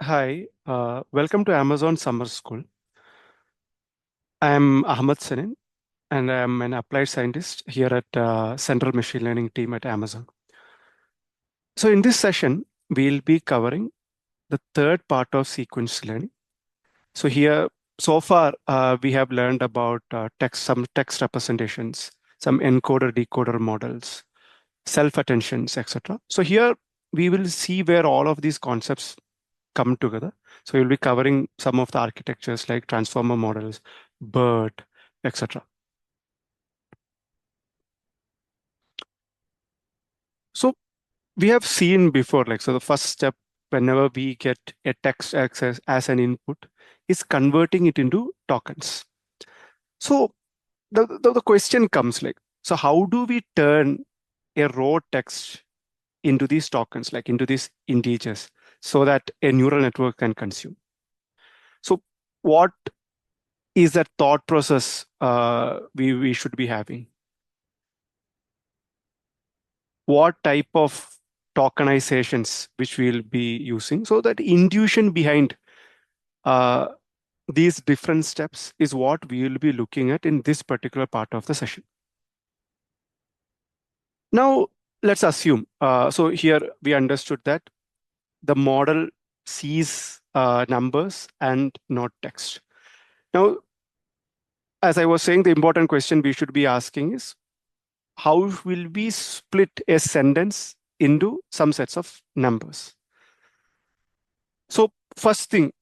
Hi, welcome to Amazon Summer School. I am Ahmad Sanin, and I am an applied scientist here at Central Machine Learning team at Amazon. So in this session, we'll be covering the third part of sequence learning. So here, so far, we have learned about some text representations, some encoder-decoder models, self-attentions, etc. So here, we will see where all of these concepts come together. So we'll be covering some of the architectures like transformer models, BERT, etc. So we have seen before, so the first step whenever we get a text access as an input is converting it into tokens. So the question comes so how do we turn a raw text into these tokens, like into these integers, so that a neural network can consume? So what is that thought process we should be having? What type of tokenizations which we'll be using? So that intuition behind uh, these different steps is what we will be looking at in this particular part of the session. Now, let's assume, so here we understood that the model sees numbers and not text. Now, as I was saying, the important question we should be asking is, how will we split a sentence into some sets of numbers? So first thing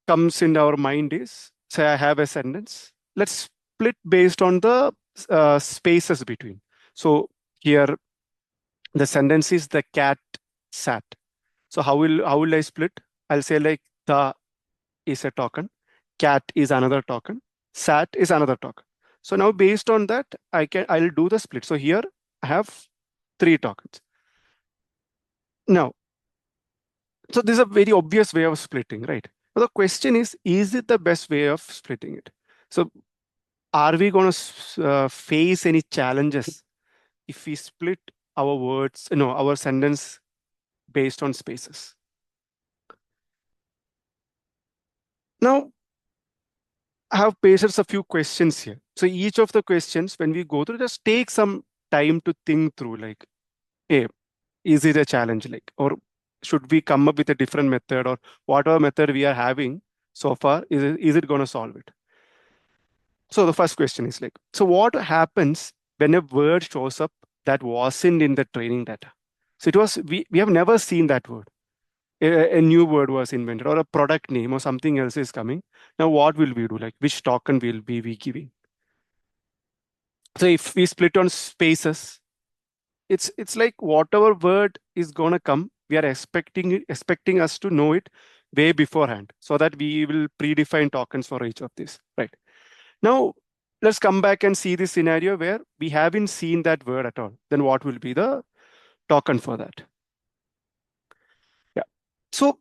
comes in our mind is, say I have a sentence. Let's split based on the spaces between. So here the sentence is the cat sat. So how will I split? I'll say like the is a token, cat is another token, sat is another token. So now based on that, I'll do the split. So here I have 3 tokens. Now, so this is a very obvious way of splitting, right? But the question is it the best way of splitting it? So are we going to face any challenges if we split our words, our sentence based on spaces? Now, I have pasted a few questions here. So each of the questions, when we go through, just take some time to think through, like, hey, is it a challenge? Or should we come up with a different method, or whatever method we are having so far, is it going to solve it? So the first question is so what happens when a word shows up that wasn't in the training data? So we have never seen that word. A new word was invented, or a product name or something else is coming. Now what will we do? Like, which token will we giving? So if we split on spaces, it's like whatever word is gonna come, we are expecting us to know it way beforehand, so that we will predefine tokens for each of these, right? Now, let's come back and see this scenario where we haven't seen that word at all. Then what will be the token for that? Yeah. So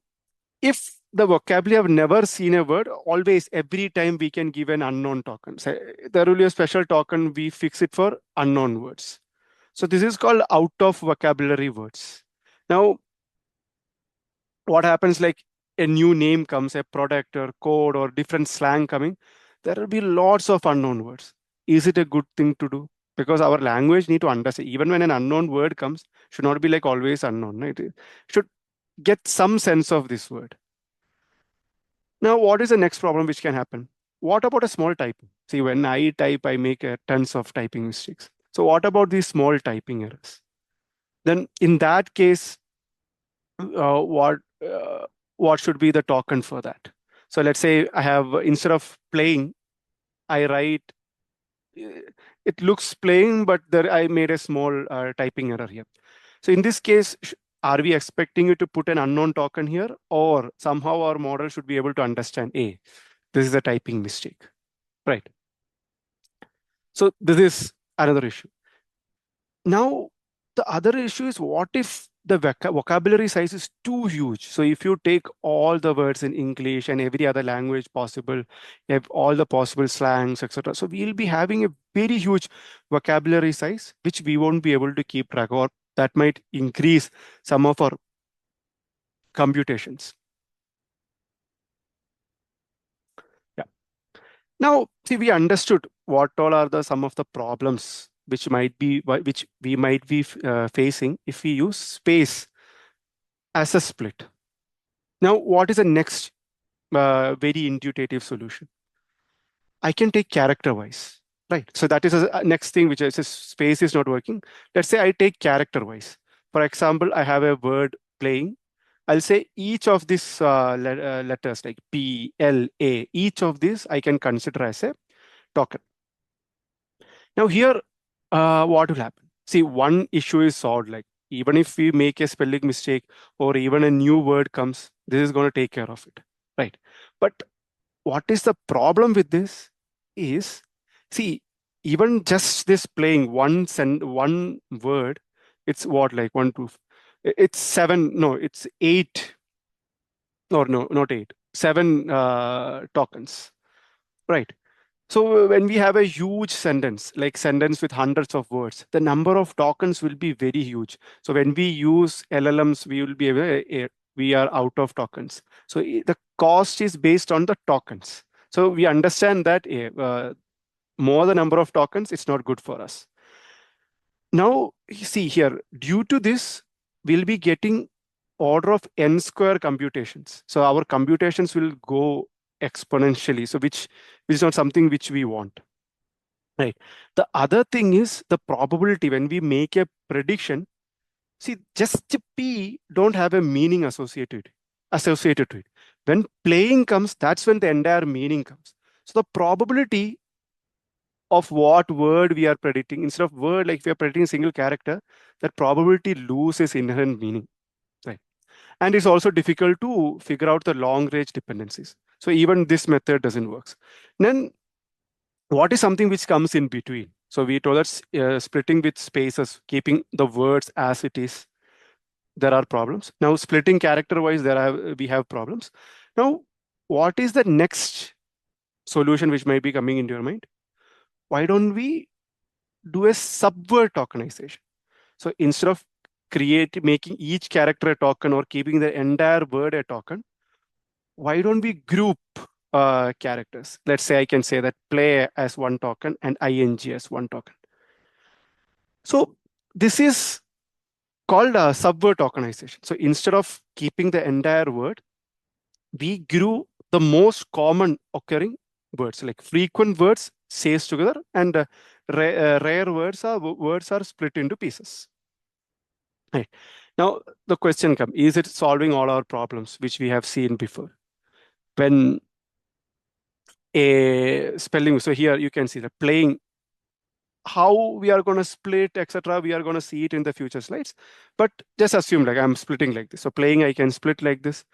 if the vocabulary have never seen a word, always, every time we can give an unknown token. So there will be a special token, we fix it for unknown words. So this is called out of vocabulary words. Now, what happens, like a new name comes, a product or code or different slang coming, there will be lots of unknown words. Is it a good thing to do? Because our language need to understand, even when an unknown word comes, should not be like always unknown, right? It should get some sense of this word. Now, what is the next problem which can happen? What about a small typing? See, when I type, I make tons of typing mistakes. So what about these small typing errors? Then in that case, uh, what uh, what should be the token for that? So let's say I have, instead of playing, I write, uh, it looks playing, but there I made a small typing error here. So in this case, are we expecting you to put an unknown token here, or somehow our model should be able to understand, a, this is a typing mistake, right? So this is another issue. Now, the other issue is, what if the vocabulary size is too huge? So if you take all the words in English and every other language possible, you have all the possible slangs, etc. So we'll be having a very huge vocabulary size, which we won't be able to keep track of. That might increase some of our computations. Now, see, we understood what all are the some of the problems which we might be facing if we use space as a split. Now, what is the next very intuitive solution? I can take character wise, right? So that is a next thing which is space is not working. Let's say I take character wise. For example, I have a word playing. I'll say each of these letters like P, L, A, each of these I can consider as a token. Now here, what will happen? See, one issue is solved. Like even if we make a spelling mistake or even a new word comes, this is going to take care of it, right? But what is the problem with this is, see, even just this playing one word, it's what like one, two, it's seven, no, it's eight, or no, not eight, seven tokens, right? So when we have a huge sentence, like sentence with hundreds of words, the number of tokens will be very huge. So when we use LLMs, we will be able, we are out of tokens. So the cost is based on the tokens. So we understand that more the number of tokens, it's not good for us. Now, you see here, due to this, we'll be getting order of n square computations. So our computations will go exponentially. So which is not something which we want. Right. The other thing is the probability when we make a prediction. See, just P don't have a meaning associated to it. When playing comes, that's when the entire meaning comes. So the probability of what word we are predicting, instead of word, like if we are predicting a single character, that probability loses inherent meaning. Right. And it's also difficult to figure out the long range dependencies. So even this method doesn't work. Then what is something which comes in between? So we told us splitting with spaces, keeping the words as it is. There are problems. Now splitting character-wise, we have problems. Now, what is the next solution which might be coming into your mind? Why don't we do a subword tokenization? So instead of making each character a token or keeping the entire word a token, why don't we group characters? Let's say I can say that play as one token and ing as one token. So this is called a subword tokenization. So instead of keeping the entire word, we grew the most common occurring words, like frequent words says together, and rare words are split into pieces. Right. Now the question comes: is it solving all our problems, which we have seen before? When a spelling, so here you can see the playing, how we are going to split, etc. We are going to see it in the future slides. But just assume like I'm splitting like this. So playing, I can split like this.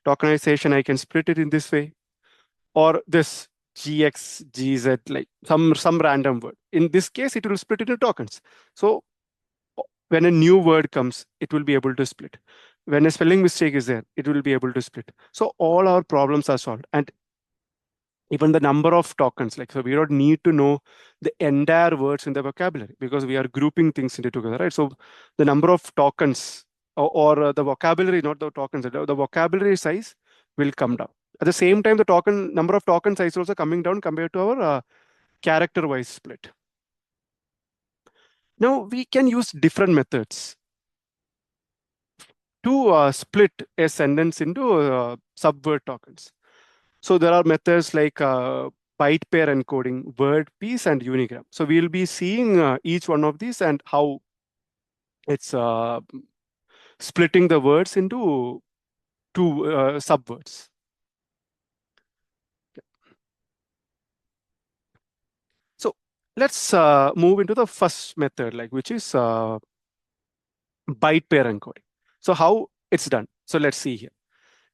Tokenization, I can split it in this way, or this GX, GZ, like some random word. In this case, it will split into tokens. So when a new word comes, it will be able to split. When a spelling mistake is there, it will be able to split. So all our problems are solved. And even the number of tokens, like, so we don't need to know the entire words in the vocabulary because we are grouping things into together, right? So the number of tokens or the vocabulary, not the tokens, the vocabulary size will come down. At the same time, the token number of token size also coming down compared to our character wise split. Now we can use different methods to split a sentence into subword tokens. So there are methods like byte pair encoding, word piece, and unigram. So we'll be seeing each one of these and how it's splitting the words into two subwords. So let's move into the first method, like which is byte pair encoding. So how it's done. So let's see here.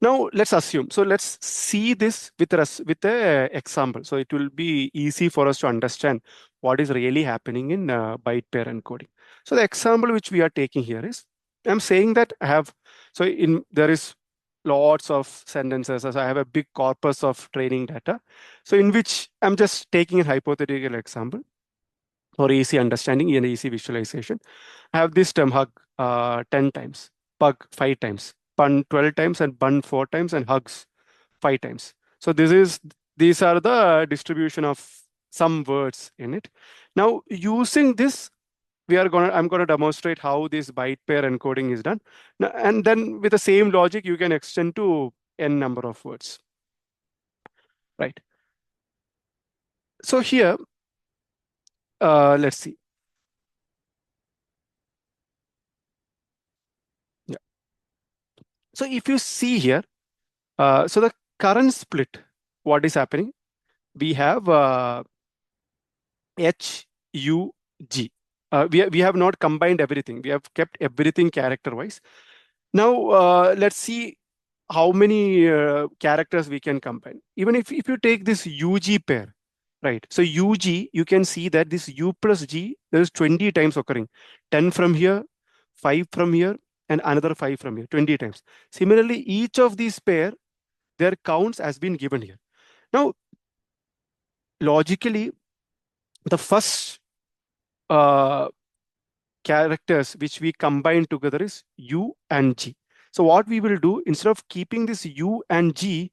Now let's assume. So let's see this with a example. So it will be easy for us to understand what is really happening in byte pair encoding. So the example which we are taking here is, I'm saying that I have, so there is lots of sentences. So I have a big corpus of training data. So in which I'm just taking a hypothetical example for easy understanding and easy visualization. I have this term hug 10 times, bug 5 times, pun 12 times, and bun 4 times, and hugs 5 times. So this is These are the distribution of some words in it. Now, using this, I'm going to demonstrate how this byte pair encoding is done. Now, and then with the same logic, you can extend to n number of words, right? So here, let's see. Yeah. So if you see here, so the current split, what is happening? We have H, U, G. We have not combined everything. We have kept everything character wise. Now, let's see how many characters we can combine. Even if you take this UG pair, right? So UG, you can see that this U plus G, there is 20 times occurring. 10 from here, 5 from here, and another 5 from here, 20 times. Similarly, each of these pair, their counts has been given here. Now, logically, the first uh, characters which we combine together is U and G. So what we will do, instead of keeping this U and G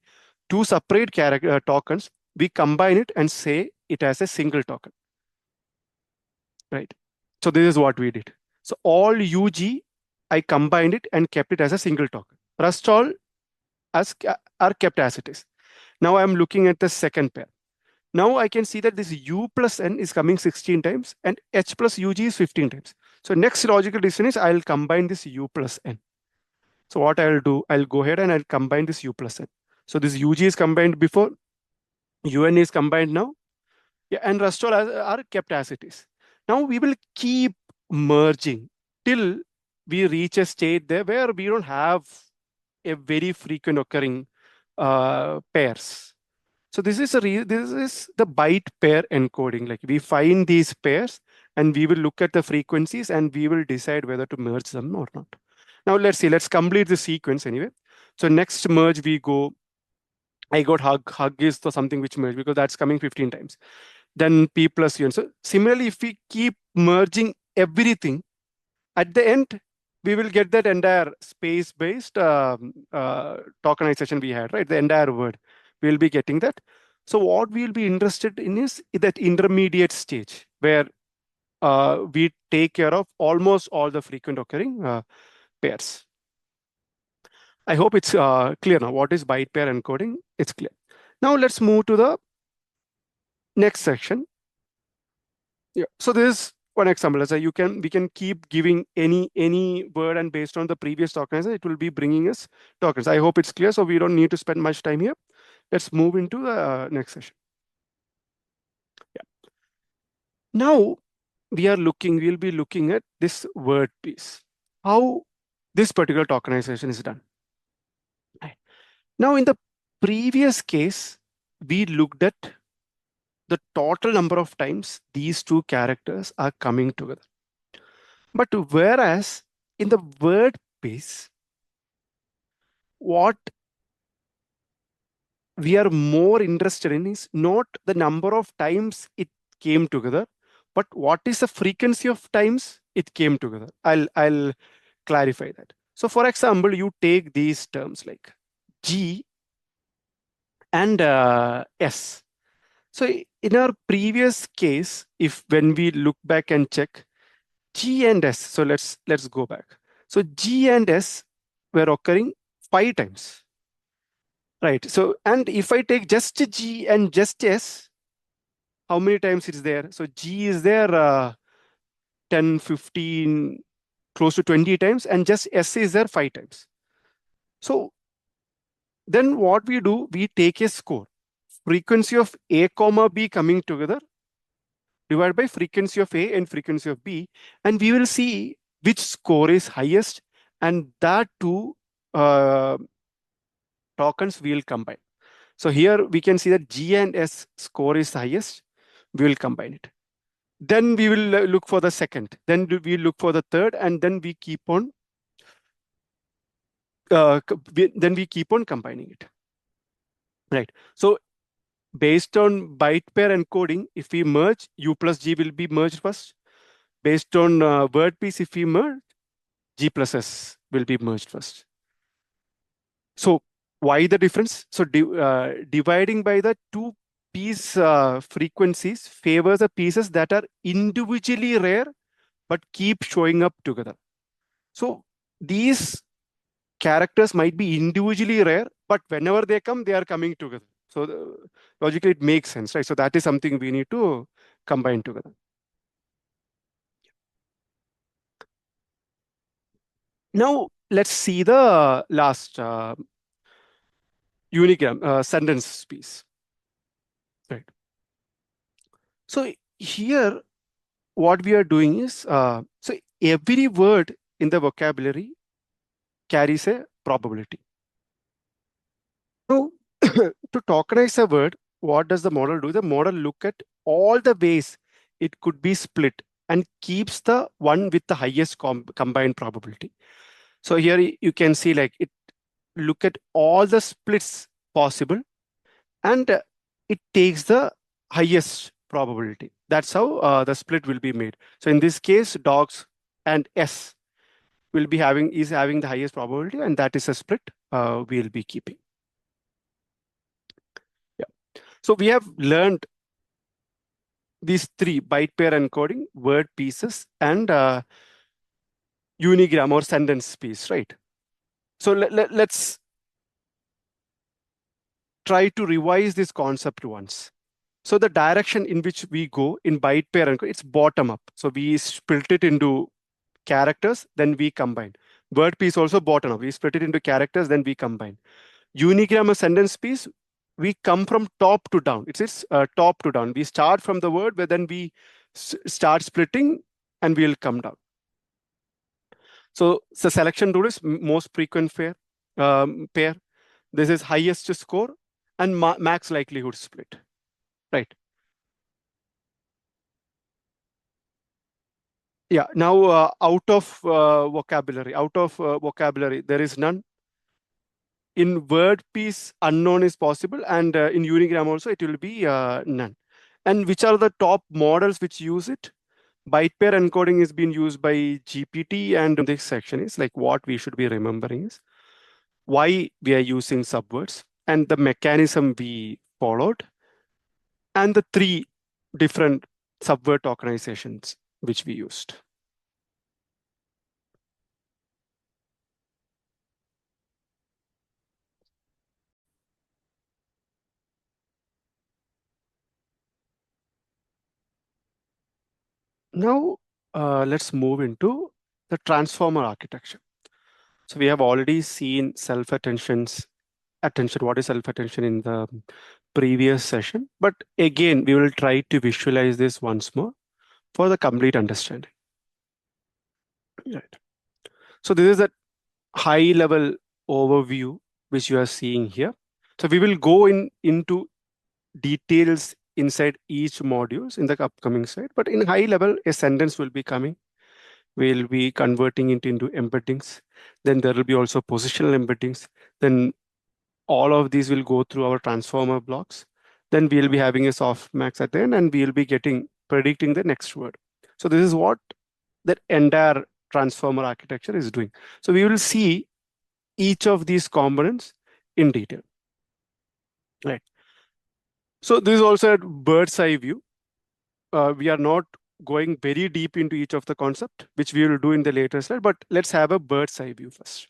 two separate character tokens, we combine it and say it as a single token, right? So this is what we did. So all UG, I combined it and kept it as a single token. Rest all are kept as it is. Now I'm looking at the second pair. Now I can see that this U plus N is coming 16 times and H plus UG is 15 times. So next logical decision is I'll combine this U plus N. So what I'll do, I'll go ahead and I'll combine this U plus N. So this UG is combined before, UN is combined now, yeah, and rest all are kept as it is. Now we will keep merging till we reach a state there where we don't have a very frequent occurring pairs. So this is the byte pair encoding. Like we find these pairs and we will look at the frequencies and we will decide whether to merge them or not. Now let's see, let's complete the sequence anyway. So next merge we go, I got hug is the something which merge because that's coming 15 times. Then P plus UN. So similarly, if we keep merging everything, at the end, we will get that entire space-based tokenization we had, right? The entire word. We'll be getting that. So what we'll be interested in is that intermediate stage where we take care of almost all the frequent occurring pairs. I hope it's clear now. What is byte pair encoding? It's clear. Now let's move to the next section. Yeah. So this is one example. As we can keep giving any word, and based on the previous tokens, it will be bringing us tokens. I hope it's clear. So we don't need to spend much time here. Let's move into the next session. Yeah. Now we'll be looking at this word piece. How this particular tokenization is done. Right. Now in the previous case, we looked at the total number of times these two characters are coming together. But whereas in the word piece, what we are more interested in is not the number of times it came together, but what is the frequency of times it came together. I'll clarify that. So for example, you take these terms like G and S. So in our previous case, if when we look back and check G and S, so let's go back. So G and S were occurring 5 times, right? So, and if I take just G and just S, how many times it's there? So G is there 10, 15, close to 20 times, and just S is there 5 times. So then what we do, we take a score, frequency of A comma B coming together, divided by frequency of A and frequency of B, and we will see which score is highest, and that two tokens we will combine. So here we can see that G and S score is highest. We will combine it. Then we will look for the second. Then we look for the third, and then we keep on. Then we keep on combining it. Right. So based on byte pair encoding, if we merge, U plus G will be merged first. Based on word piece, if we merge, G plus S will be merged first. So Why the difference? So dividing by the two piece frequencies favors the pieces that are individually rare but keep showing up together. So these characters might be individually rare, but whenever they come, they are coming together. So logically, it makes sense, right? So that is something we need to combine together. Now let's see the last unigram sentence piece, right? So here, what we are doing is, so every word in the vocabulary carries a probability. Now, to tokenize a word, what does the model do? The model look at all the ways it could be split and keeps the one with the highest combined probability. So here you can see like it look at all the splits possible and it takes the highest probability. That's how the split will be made. So in this case, dogs and S will be having the highest probability, and that is a split we'll be keeping. Yeah. So we have learned these three: byte pair encoding, word pieces, and unigram or sentence piece, right? So let's try to revise this concept once. So the direction in which we go in byte pair encoding, it's bottom up. So we split it into characters, then we combine. Word piece also bottom up. We split it into characters, then we combine. Unigram or sentence piece, we come from top to down. It's top to down. We start from the word, but then we start splitting and we'll come down. So the selection rule is most frequent pair. This is highest score and max likelihood split, right? Yeah. Now out of vocabulary, there is none. In word piece, unknown is possible, and in unigram also it will be none. And which are the top models which use it? Byte pair encoding is being used by GPT, and this section is like what we should be remembering is why we are using subwords and the mechanism we followed, and the three different subword tokenizations which we used. Now, let's move into the transformer architecture. So we have already seen attention. What is self-attention in the previous session? But again, we will try to visualize this once more for the complete understanding. Right. So this is a high-level overview which you are seeing here. So we will go into details inside each modules in the upcoming slide. But in high level, a sentence will be coming. We'll be converting it into embeddings. Then there will be also positional embeddings. Then all of these will go through our transformer blocks. Then we'll be having a softmax at the end, and we'll be predicting the next word. So this is what that entire transformer architecture is doing. So we will see each of these components in detail. Right. So this is also a bird's eye view. We are not going very deep into each of the concept, which we will do in the later slide, but let's have a bird's eye view first.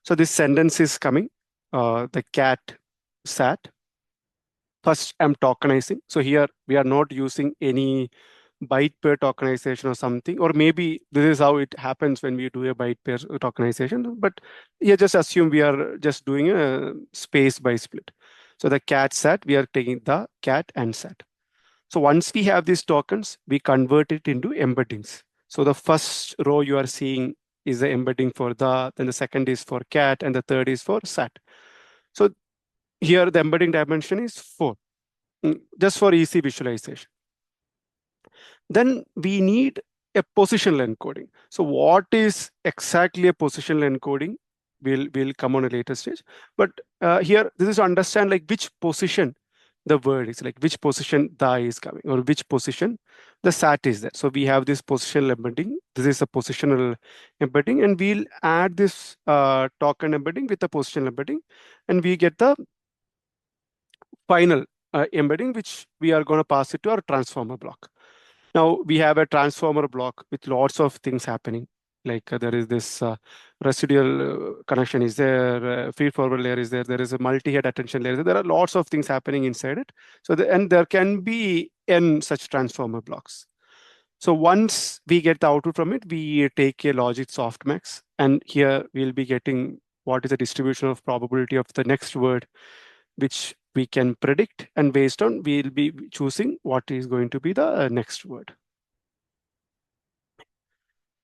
So this sentence is coming, the cat sat. First, I'm tokenizing. So here we are not using any byte pair tokenization or something, or maybe this is how it happens when we do a byte pair tokenization. But here, just assume we are just doing a space by split. So the cat sat, we are taking the cat and sat. So once we have these tokens, we convert it into embeddings. So the first row you are seeing is the embedding for then the second is for cat, and the third is for sat. So here the embedding dimension is 4, just for easy visualization. Then we need a positional encoding. So what is exactly a positional encoding? We'll come on a later stage. But here, this is to understand like which position the word is, like which position the is coming, or which position the SAT is there. So we have this positional embedding. This is a positional embedding, and we'll add this token embedding with the positional embedding, and we get the final embedding, which we are going to pass it to our transformer block. Now we have a transformer block with lots of things happening. Like there is this residual connection is there, feed forward layer is there, there is a multi-head attention layer. There are lots of things happening inside it. So and there can be n such transformer blocks. So once we get the output from it, we take a logic softmax, and here we'll be getting what is the distribution of probability of the next word, which we can predict, and based on we'll be choosing what is going to be the next word.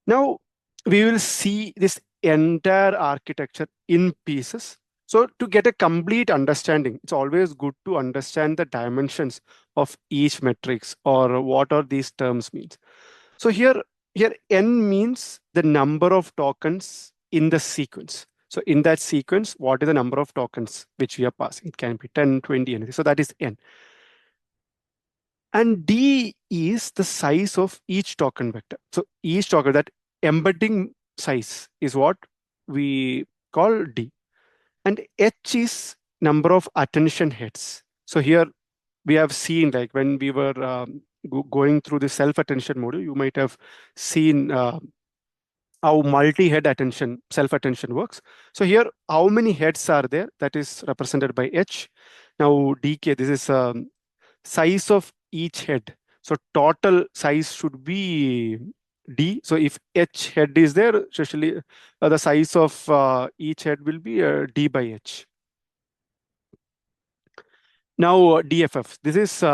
Now we will see this entire architecture in pieces. So to get a complete understanding, it's always good to understand the dimensions of each matrix or what are these terms means. So here n means the number of tokens in the sequence. So in that sequence, what is the number of tokens which we are passing? It can be 10, 20, anything. So that is n. And D is the size of each token vector. So each token, that embedding size is what we call D. And H is number of attention heads. So here we have seen, like when we were going through the self-attention module, you might have seen how multi-head attention, self-attention works. So here, how many heads are there? That is represented by H. Now DK, this is size of each head. So total size should be D. So if H head is there, especially the size of each head will be D by H. Now DFF, this is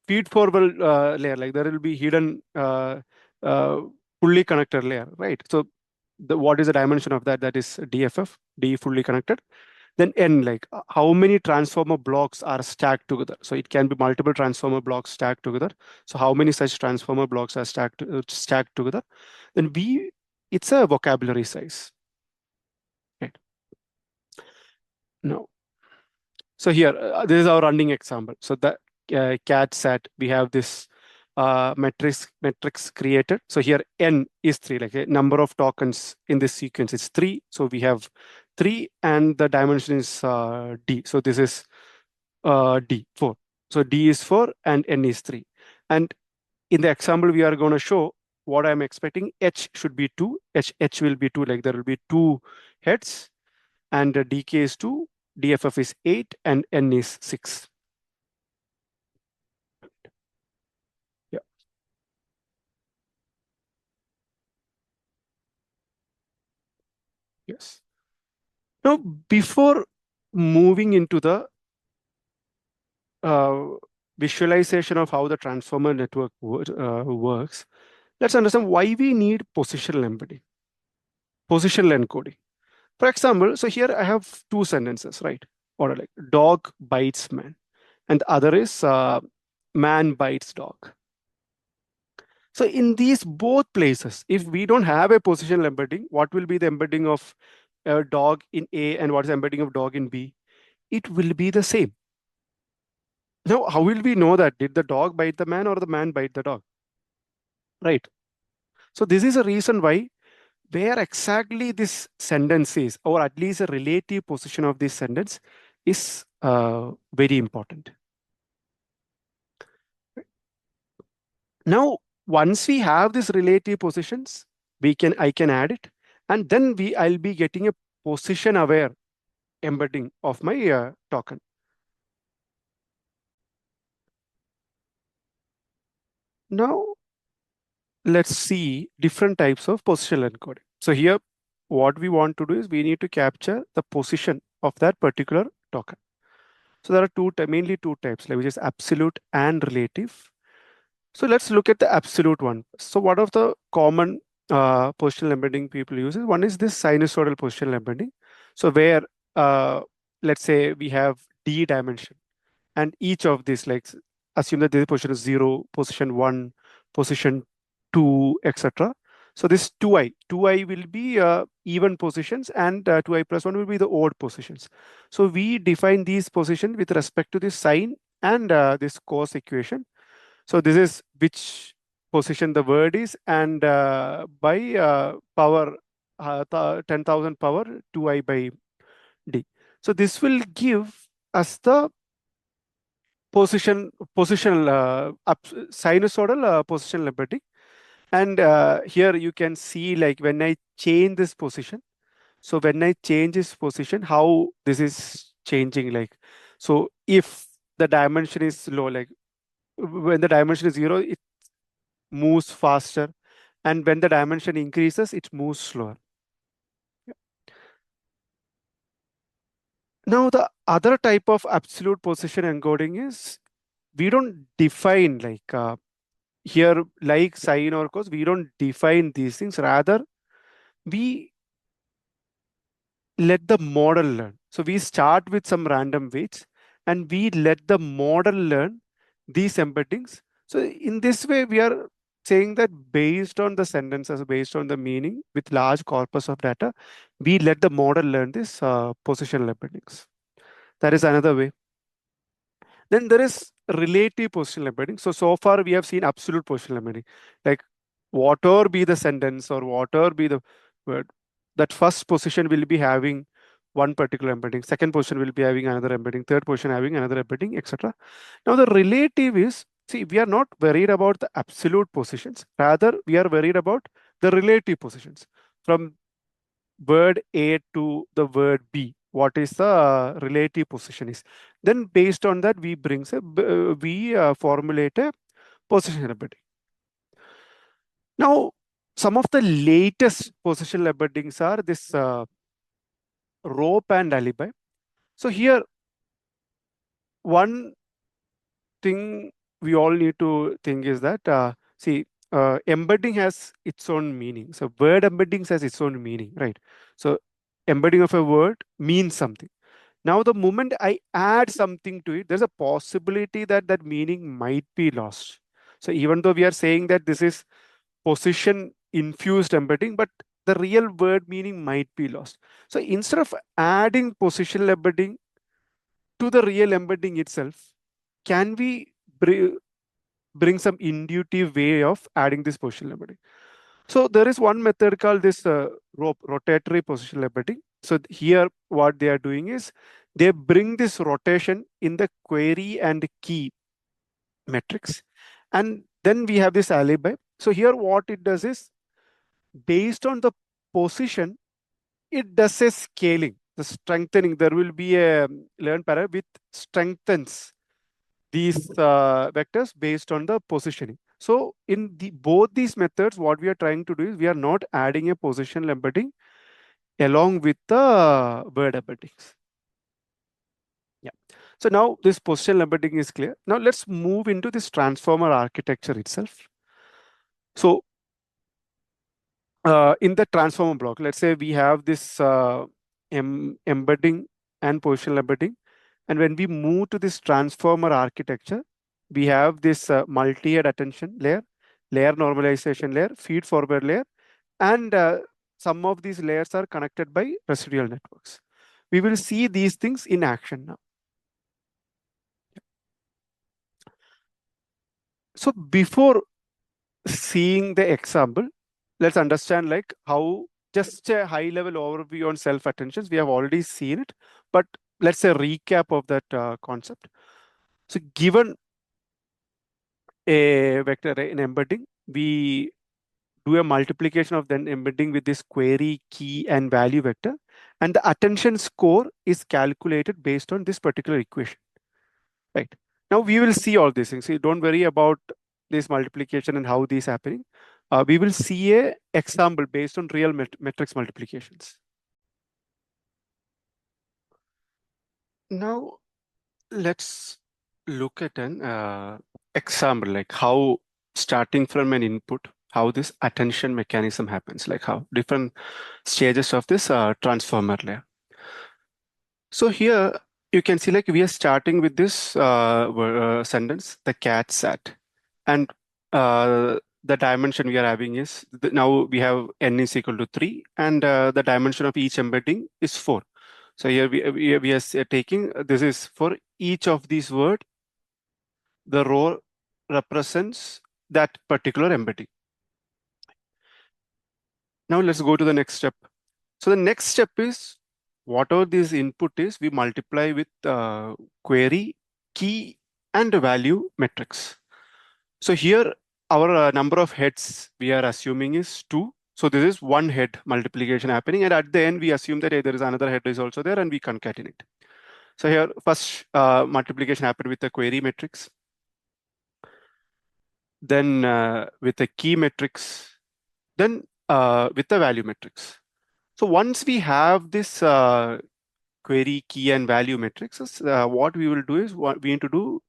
feed forward layer, like there will be hidden fully connected layer, right? So what is the dimension of that? That is DFF, D fully connected. Then N, like how many transformer blocks are stacked together. So it can be multiple transformer blocks stacked together. So how many such transformer blocks are stacked together? Then V, it's a vocabulary size. Right. Now, so here, this is our running example. So the cat sat, we have this matrix created. So here n is 3, like a number of tokens in this sequence is 3. So we have 3, and the dimension is d. So this is d, 4. So d is 4 and n is 3. And in the example we are going to show what I'm expecting, h should be 2, h will be 2, like there will be 2 heads, and dk is 2, dff is 8, and n is 6. Yeah. Yes. Now, before moving into the visualization of how the transformer network works, let's understand why we need positional embedding, positional encoding. For example, so here I have 2 sentences, right? Or like dog bites man, and the other is man bites dog. So in these both places, if we don't have a positional embedding, what will be the embedding of a dog in A and what is the embedding of dog in B? It will be the same. Now, how will we know that? Did the dog bite the man or the man bite the dog? Right. So this is a reason why where exactly this sentence is, or at least a relative position of this sentence, is very important. Now, once we have these relative positions, I can add it, and then I'll be getting a position aware embedding of my token. Now, let's see different types of positional encoding. So here, what we want to do is we need to capture the position of that particular token. So there are mainly two types, like which is absolute and relative. So let's look at the absolute one. So one of the common positional embedding people use is, one is this sinusoidal positional embedding. So where, let's say we have D dimension, and each of these, like assume that this position is 0, position 1, position 2, etc. So this 2i will be even positions, and 2i plus 1 will be the odd positions. So we define these positions with respect to this sine and this cos equation. So this is which position the word is, and by power 10,000 power 2i by d. So this will give us the positional sinusoidal positional embedding. And here you can see, like, when I change this position. So when I change this position, how this is changing, like, so if the dimension is low, like when the dimension is 0, it moves faster. And when the dimension increases, it moves slower. Now, the other type of absolute position encoding is we don't define, like, here, like sine or cos, we don't define these things. Rather, we let the model learn. So we start with some random weights and we let the model learn these embeddings. So in this way, we are saying that based on the sentences, based on the meaning with large corpus of data, we let the model learn this positional embeddings. That is another way. Then there is relative positional embedding. So far we have seen absolute positional embedding. Like whatever be the sentence or whatever be the word, that first position will be having one particular embedding, second position will be having another embedding, third position having another embedding, etc. Now the relative is, see, we are not worried about the absolute positions. Rather, we are worried about the relative positions. From word A to the word B, what is the relative position is. Then based on that, we formulate a position embedding. Now, some of the latest positional embeddings are this rope and alibi. So here, one thing we all need to think is that, see, embedding has its own meaning. So word embeddings has its own meaning, right? So embedding of a word means something. Now, the moment I add something to it, there's a possibility that that meaning might be lost. So even though we are saying that this is position infused embedding, but the real word meaning might be lost. So instead of adding positional embedding to the real embedding itself, can we bring some intuitive way of adding this positional embedding? So there is one method called this rotatory positional embedding. So here, what they are doing is they bring this rotation in the query and key metrics. And then we have this alibi. So here, what it does is based on the position, it does a scaling, the strengthening. There will be a learn parameter which strengthens these vectors based on the positioning. So in both these methods, what we are trying to do is we are not adding a positional embedding along with the word embeddings. Yeah. So now this positional embedding is clear. Now let's move into this transformer architecture itself. So in the transformer block, let's say we have this embedding and positional embedding. And when we move to this transformer architecture, we have this multi-head attention layer, layer normalization layer, feed forward layer, and some of these layers are connected by residual networks. We will see these things in action now. So before seeing the example, let's understand like how just a high level overview on self attentions. We have already seen it, but let's say recap of that concept. So given a vector array in embedding, we do a multiplication of then embedding with this query key and value vector, and the attention score is calculated based on this particular equation, right? Now we will see all these things. So don't worry about this multiplication and how these happening. We will see a example based on real matrix multiplications. Now let's look at an example, like how starting from an input, how this attention mechanism happens, like how different stages of this transformer layer. So here you can see like we are starting with this sentence, the cat sat. And the dimension we are having is, now we have n is equal to 3 and the dimension of each embedding is 4. So here we are taking, this is for each of these word, the row represents that particular embedding. Now let's go to the next step. So the next step is whatever this input is, we multiply with query, key, and value metrics. So here our number of heads we are assuming is 2. So this is one head multiplication happening, and at the end we assume that there is another head is also there, and we concatenate. So here first multiplication happened with the query matrix, then with the key matrix, then with the value matrix. So once we have this query, key, and value matrices, what we will do is we need to do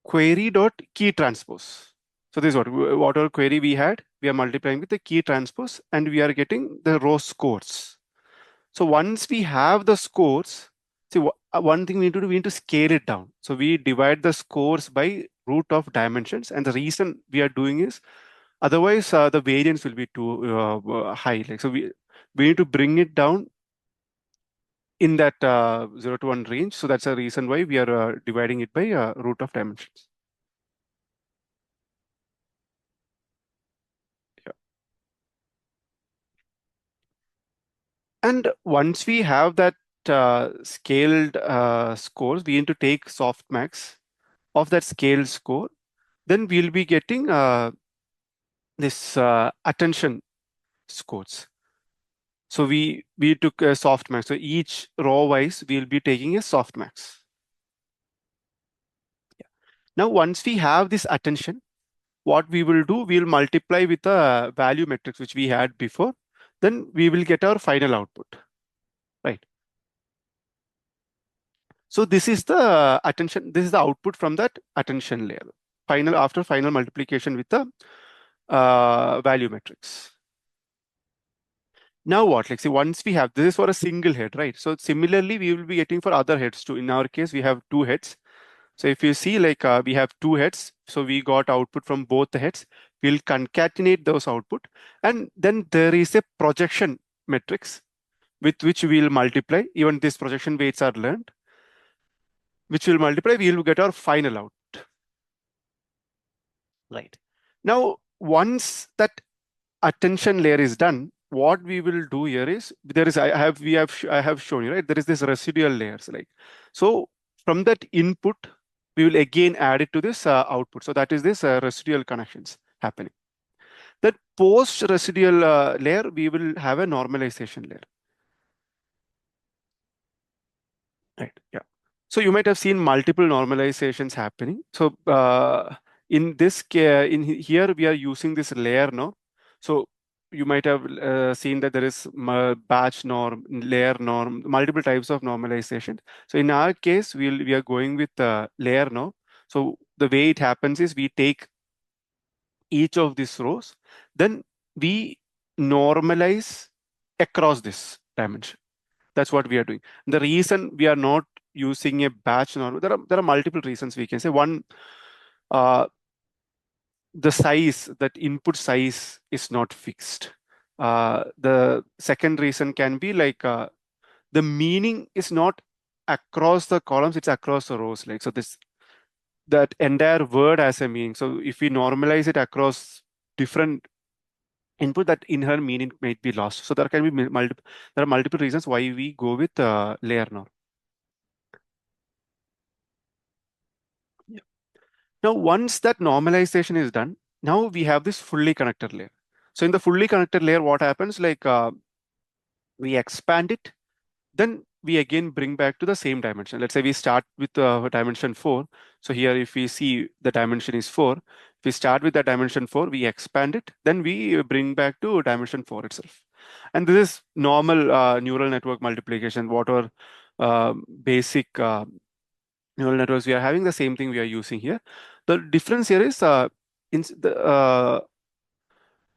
query dot key transpose. So this is whatever query we had, we are multiplying with the key transpose, and we are getting the row scores. So once we have the scores, see one thing we need to do, we need to scale it down. So we divide the scores by root of dimensions, and the reason we are doing is otherwise the variance will be too high. Like so, we need to bring it down in that 0 to 1 range. So that's the reason why we are dividing it by root of dimensions. Yeah. And once we have that scaled scores, we need to take softmax of that scaled score. Then we'll be getting this attention scores. So we took a softmax. So each row wise, we'll be taking a softmax. Yeah. Now, once we have this attention, what we will do, we'll multiply with the value matrix which we had before. Then we will get our final output, right? So this is the attention. This is the output from that attention layer. After final multiplication with the value matrix. Now what? Like, see, once we have this is for a single head, right? So similarly, we will be getting for other heads too. In our case, we have two heads. So if you see, like we have two heads, so we got output from both the heads. We'll concatenate those output, and then there is a projection matrix with which we'll multiply. Even these projection weights are learned, which will multiply. We will get our final output. Right. Now, once that attention layer is done, what we will do here is I have shown you, right? There is this residual layers, like so from that input we will again add it to this output. So that is this residual connections happening. That post residual layer we will have a normalization layer, right? Yeah. So you might have seen multiple normalizations happening. So in this here we are using this layer now. So you might have seen that there is batch norm, layer norm, multiple types of normalization. So in our case, we are going with layer now. So the way it happens is we take each of these rows, then we normalize across this dimension. That's what we are doing. The reason we are not using a batch norm, there are multiple reasons we can say. One, uh, the size, that input size is not fixed. The second reason can be like the meaning is not across the columns, it's across the rows. Like so, that entire word has a meaning. So if we normalize it across different input, that inherent meaning might be lost. So there can be multiple. There are multiple reasons why we go with layer norm. Now, once that normalization is done, now we have this fully connected layer. So in the fully connected layer, what happens? Like we expand it, then we again bring back to the same dimension. Let's say we start with dimension 4. So here, if we see the dimension is 4, if we start with the dimension 4, we expand it, then we bring back to dimension 4 itself. And this is normal neural network multiplication, whatever basic neural networks we are having, the same thing we are using here. The difference here is in the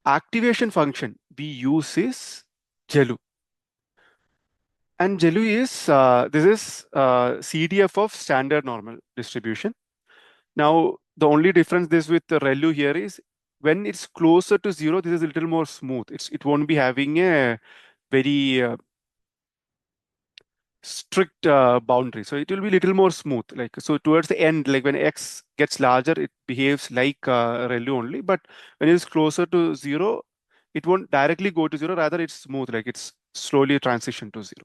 activation function we use is GELU. And GELU is this is CDF of standard normal distribution. Now the only difference this with the ReLU here is when it's closer to 0, this is a little more smooth. It won't be having a very strict boundary. So it will be little more smooth. Like, so towards the end, like when X gets larger, it behaves like ReLU only. But when it is closer to zero, it won't directly go to zero. Rather, it's smooth, like it's slowly transition to zero.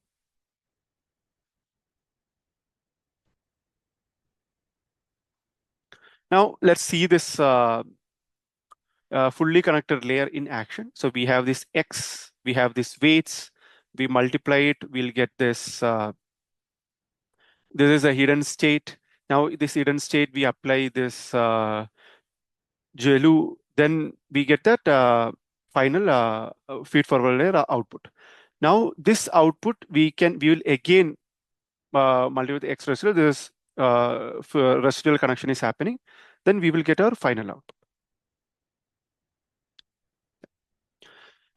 Now let's see this fully connected layer in action. So we have this X, we have this weights, we multiply it, we'll get this. This is a hidden state. Now this hidden state, we apply this GLU, then we get that final feed forward layer output. Now this output, we will again multiply with X residual. This residual connection is happening. Then we will get our final output.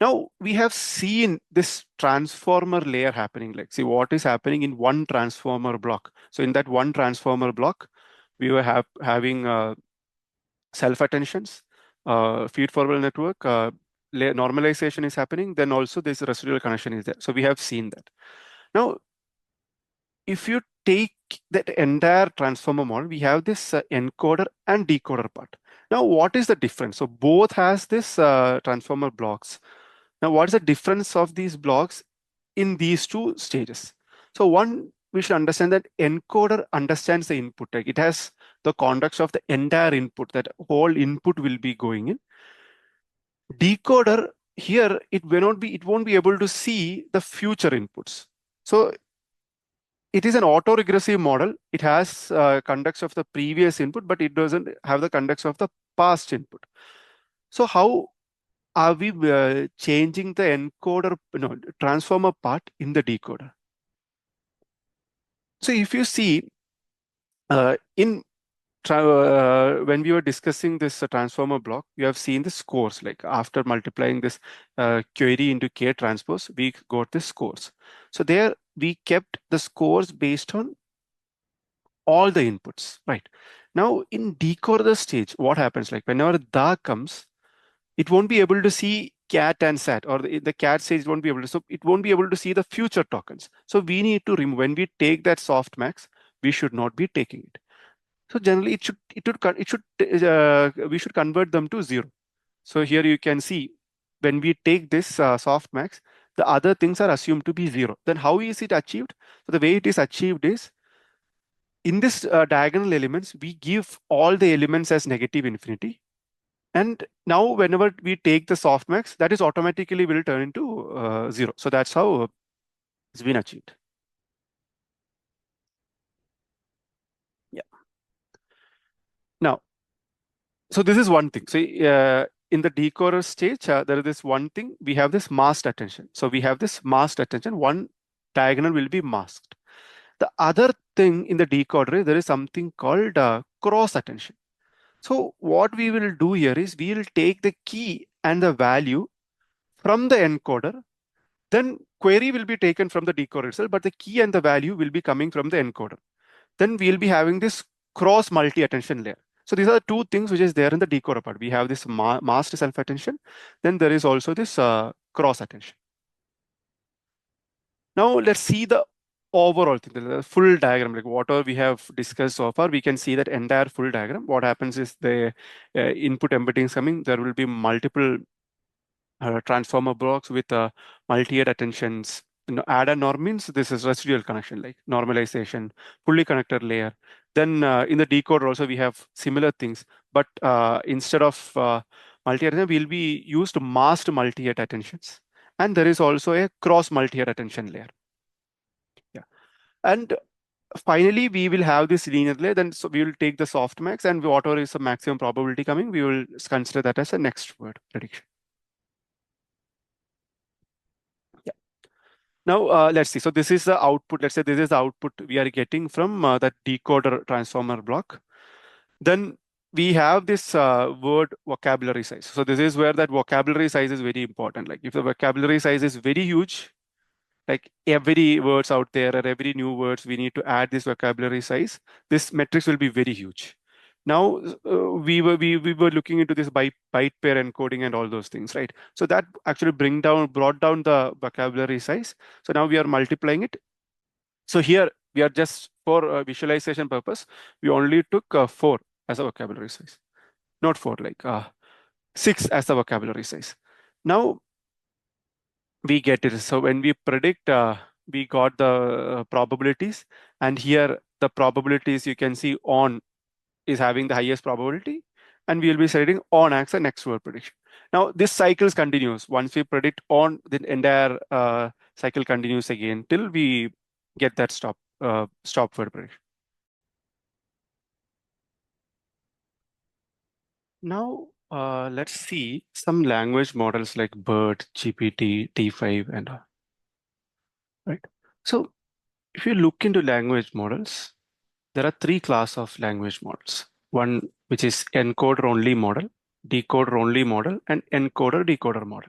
Now we have seen this transformer layer happening. Like, see what is happening in one transformer block. So in that one transformer block, we were having self-attentions, feed forward network, normalization is happening. Then also this residual connection is there. So we have seen that. Now, if you take that entire transformer model, we have this encoder and decoder part. Now, what is the difference? So both has this transformer blocks. Now, what is the difference of these blocks in these two stages? So one, we should understand that encoder understands the input. Like it has the context of the entire input, that whole input will be going in. Decoder, here, it won't be able to see the future inputs. So it is an autoregressive model. It has context of the previous input, but it doesn't have the context of the past input. So how are we changing the encoder, transformer part in the decoder? So if you see when we were discussing this transformer block, you have seen the scores. Like after multiplying this query into K transpose, we got the scores. So there we kept the scores based on all the inputs, right? Now in decoder stage, what happens? Like whenever the comes, it won't be able to see cat and sat, or the cat stage won't be able to, so it won't be able to see the future tokens. So we need to remove, when we take that softmax, we should not be taking it. So generally we should convert them to zero. So here you can see when we take this softmax, the other things are assumed to be zero. Then how is it achieved? So the way it is achieved is, in this diagonal elements, we give all the elements as negative infinity. And now whenever we take the softmax, that is automatically will turn into zero. So that's how it's been achieved. Yeah. Now, so this is one thing. So in the decoder stage, there is this one thing. We have this masked attention. So we have this masked attention. One diagonal will be masked. The other thing in the decoder, there is something called cross attention. So what we will do here is we will take the key and the value from the encoder. Then query will be taken from the decoder itself, but the key and the value will be coming from the encoder. Then we'll be having this cross multi-attention layer. So these are the two things which is there in the decoder part. We have this masked self-attention. Then there is also this cross attention. Now let's see the overall thing, the full diagram, like whatever we have discussed so far. We can see that entire full diagram. What happens is the input embedding is coming. There will be multiple transformer blocks with multi-head attentions. Add and norm means this is residual connection, like normalization, fully connected layer. Then in the decoder also we have similar things, but instead of multi-head, we'll be used masked multi-head attentions. And there is also a cross multi-head attention layer. Yeah. And finally, we will have this linear layer. Then so we will take the softmax, and whatever is the maximum probability coming, we will consider that as a next word prediction. Yeah. Now let's see. So this is the output. Let's say this is the output we are getting from that decoder transformer block. Then we have this word vocabulary size. So this is where that vocabulary size is very important. Like if the vocabulary size is very huge, like every words out there or every new words, we need to add this vocabulary size. This metrics will be very huge. Now we were looking into this byte pair encoding and all those things, right? So that actually brought down the vocabulary size. So now we are multiplying it So here we are just for visualization purpose, we only took 4 as a vocabulary size, not 4, like 6 as the vocabulary size. Now we get it. So when we predict, we got the probabilities, and here the probabilities you can see on is having the highest probability, and we will be setting on as the next word prediction. Now this cycle continues. Once we predict on, the entire cycle continues again till we get that stop word prediction. Now let's see some language models like BERT, GPT, T5, and all. Right. So if you look into language models, there are 3 class of language models. One which is encoder only model, decoder only model, and encoder decoder model.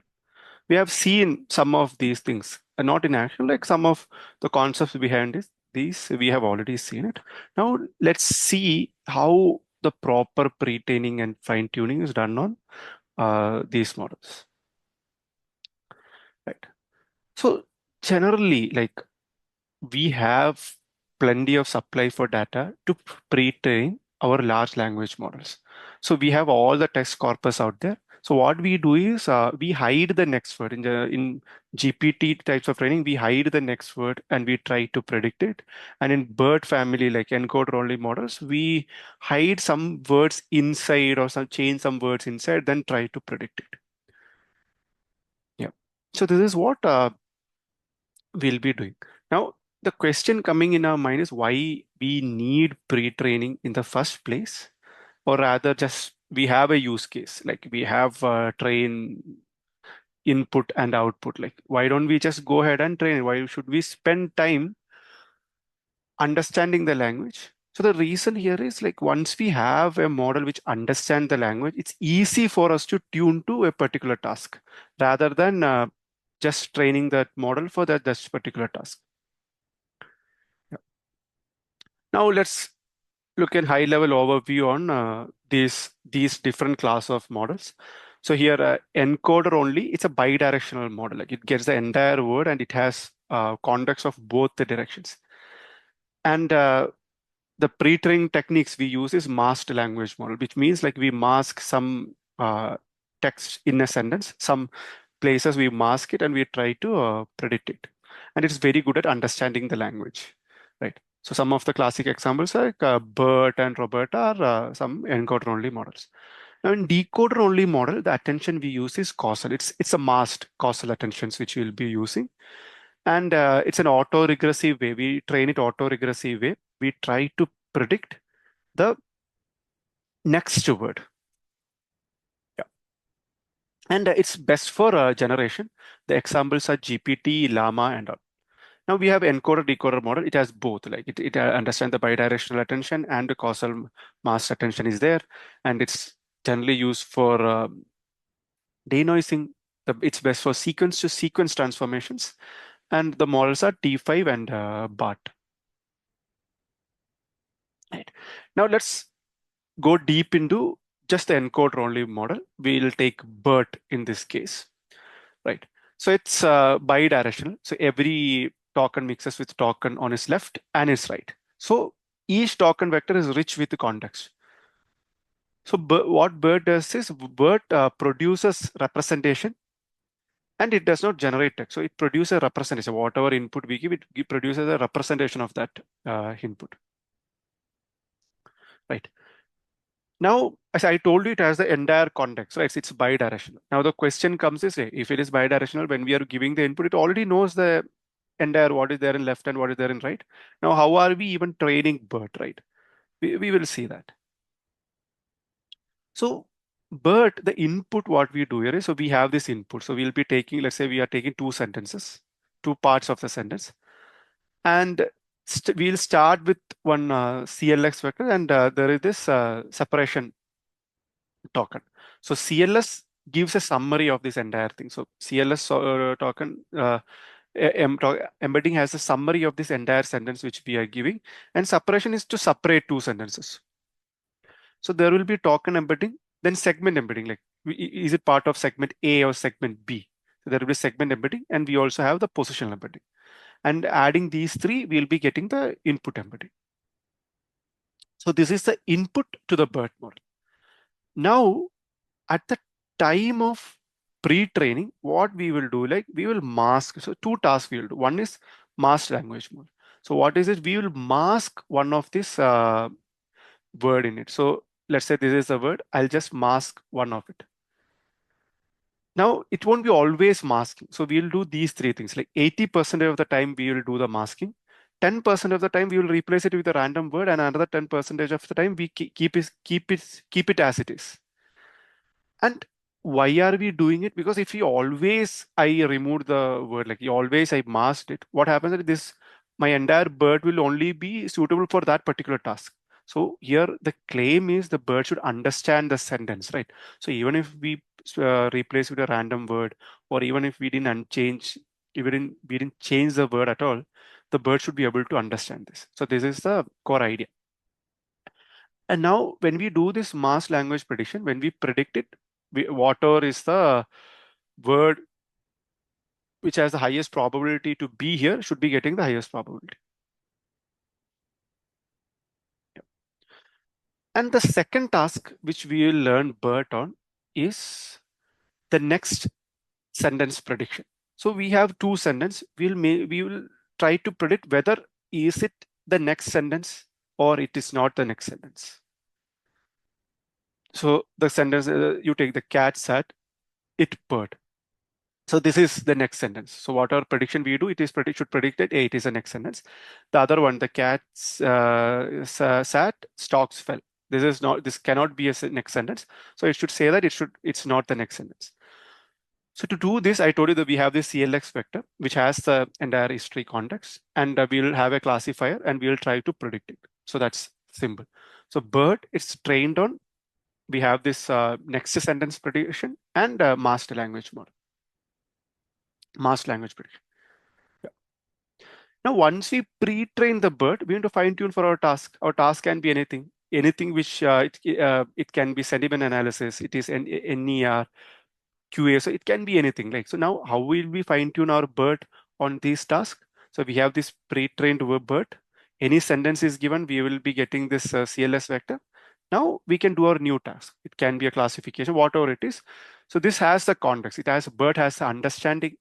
We have seen some of these things, not in action, like some of the concepts behind this. These we have already seen it. Now let's see how the proper pre-training and fine-tuning is done on these models. Right. So generally, like we have plenty of supply for data to pre-train our large language models. So we have all the text corpus out there. So what we do is we hide the next word in GPT types of training. We hide the next word and we try to predict it. And in BERT family, like encoder only models, we hide some words inside or some change some words inside, then try to predict it. Yeah. So this is what we'll be doing. Now, the question coming in our mind is why we need pre-training in the first place, or rather just we have a use case, like we have train input and output. Like, why don't we just go ahead and train it? Why should we spend time understanding the language? So the reason here is like once we have a model which understands the language, it's easy for us to tune to a particular task rather than just training that model for that this particular task. Yeah. Now let's look at high level overview on these different class of models. So here encoder only, it's a bidirectional model. Like it gets the entire word and it has context of both the directions. And the pre-training techniques we use is masked language model, which means like we mask some text in a sentence, some places we mask it and we try to predict it. And it's very good at understanding the language, right? So some of the classic examples like BERT and Robert are some encoder only models. Now in decoder only model, the attention we use is causal. It's a masked causal attentions which we'll be using. And it's an auto-regressive way. We train it auto-regressive way. We try to predict the next word. Yeah. And it's best for generation. The examples are GPT, Llama, and all. Now we have encoder decoder model. It has both. Like it understands the bidirectional attention and the causal masked attention is there, and it's generally used for denoising. It's best for sequence to sequence transformations, and the models are T5 and BART. Right. Now let's go deep into just the encoder only model. We'll take BERT in this case, right? So it's bidirectional. So every token mixes with token on its left and its right. So each token vector is rich with context. So what BERT does is BERT produces representation and it does not generate text. So it produces a representation. Whatever input we give, it produces a representation of that input, right? Now, as I told you, it has the entire context, right? It's bidirectional. Now the question comes is, if it is bidirectional, when we are giving the input, it already knows the entire what is there in left and what is there in right. Now, how are we even training BERT, right? We will see that. So BERT, the input, what we do here is, so we have this input. So we'll be taking, let's say we are taking two sentences, two parts of the sentence. And we'll start with one CLX vector and there is this separation token. So CLS gives a summary of this entire thing. So CLS token embedding has a summary of this entire sentence which we are giving, and separation is to separate two sentences. So there will be token embedding, then segment embedding. Like, is it part of segment A or segment B? So there will be segment embedding, and we also have the positional embedding. and adding these three, we'll be getting the input embedding. So this is the input to the BERT model. Now, at the time of pre-training, what we will do, like we will mask. So two tasks we will do. One is masked language model. So what is it? We will mask one of this word in it. So let's say this is a word. I'll just mask one of it. Now, it won't be always masking. So we'll do these three things. Like 80% of the time, we will do the masking. 10% of the time, we will replace it with a random word, and another 10% of the time, we keep it as it is. And why are we doing it? Because if you always I remove the word, like you always I masked it, what happens is this my entire bird will only be suitable for that particular task. So here the claim is the bird should understand the sentence, right? So even if we replace with a random word, or even if we didn't unchange, even we didn't change the word at all, the bird should be able to understand this. So this is the core idea. And now when we do this mass language prediction, when we predict it, whatever is the word which has the highest probability to be here should be getting the highest probability. Yep. And the second task which we will learn BERT on is the next sentence prediction. So we have two sentences. We will try to predict whether is it the next sentence or it is not the next sentence. So the sentence you take the cat sat, it purred. So this is the next sentence. So whatever prediction we do, should predict that it is the next sentence. The other one, the cats sat, stocks fell. This cannot be a next sentence. So it should say that it's not the next sentence. So to do this, I told you that we have this CLX vector, which has the entire history context, and we'll have a classifier and we'll try to predict it. So that's simple. So BERT, it's trained on, we have this next sentence prediction and master language model, master language prediction. Yeah. Now, once we pre-train the BERT, we need to fine tune for our task. Our task can be anything which it can be sentiment analysis, it is NER, QA, so it can be anything. Like, so now how will we fine tune our BERT on these tasks? So we have this pre-trained BERT. Any sentence is given, we will be getting this CLS vector. Now we can do our new task. It can be a classification, whatever it is. So this has the context. BERT has the understanding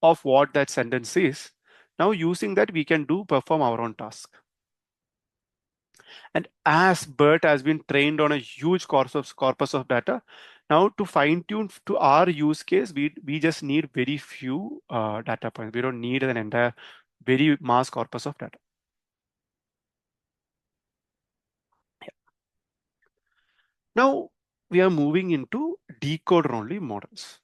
of what that sentence is. Now using that, we can perform our own task. And as BERT has been trained on a huge corpus of data, now to fine tune to our use case, we just need very few data points. We don't need an entire very mass corpus of data. Now we are moving into decoder only models.